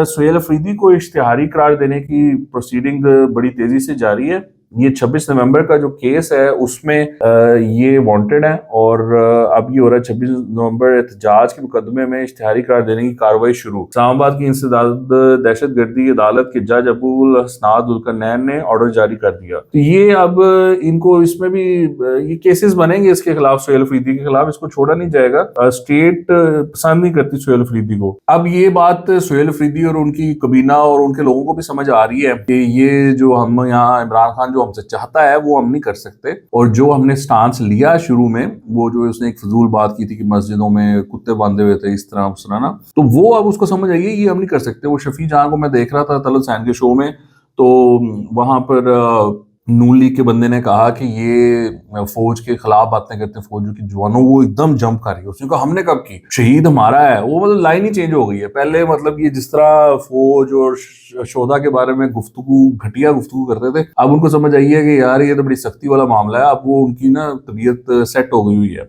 सुहेल अफरीदी को इश्तिहारी करार देने की प्रोसीडिंग बड़ी तेजी से जारी है। ये 26 नवंबर का जो केस है उसमें ये वांटेड है और अब ये हो रहा है 26 नवंबर एहतजाज के मुकदमे में इश्तिहारी करार देने की कार्रवाई शुरू। इस्लामाबाद की इंसदाद दहशतगर्दी अदालत के जज अबुल हसनाद उल्करनैन ने ऑर्डर जारी कर दिया। तो ये अब इनको इसमें भी ये केसेस बनेंगे इसके खिलाफ, सुहेल अफरीदी के खिलाफ। इसको छोड़ा नहीं जाएगा। स्टेट पसंद नहीं करती सुहेल अफरीदी को। अब ये बात सुहेल अफरीदी और उनकी कबीना और उनके लोगों को भी समझ आ रही है कि ये जो हम यहाँ इमरान खान जो हमसे चाहता है वो हम नहीं कर सकते। और जो हमने स्टांस लिया शुरू में, वो जो उसने एक फजूल बात की थी कि मस्जिदों में कुत्ते बांधे हुए थे इस तरह उस तरह ना, तो वो अब उसको समझ आई है ये हम नहीं कर सकते। वो शफी जहां को मैं देख रहा था तलत सैन के शो में, तो वहां पर नून लीग के बंदे ने कहा कि ये फौज के खिलाफ बातें करते हैं, फौज की जवानों, वो एकदम जंप कर रही है। उसने कहा हमने कब की, शहीद हमारा है। वो मतलब लाइन ही चेंज हो गई है। पहले मतलब ये जिस तरह फौज और शोधा के बारे में गुफ्तगू, घटिया गुफ्तगू करते थे, अब उनको समझ आई है कि यार ये तो बड़ी सख्ती वाला मामला है। अब वो उनकी ना तबीयत सेट हो गई हुई है।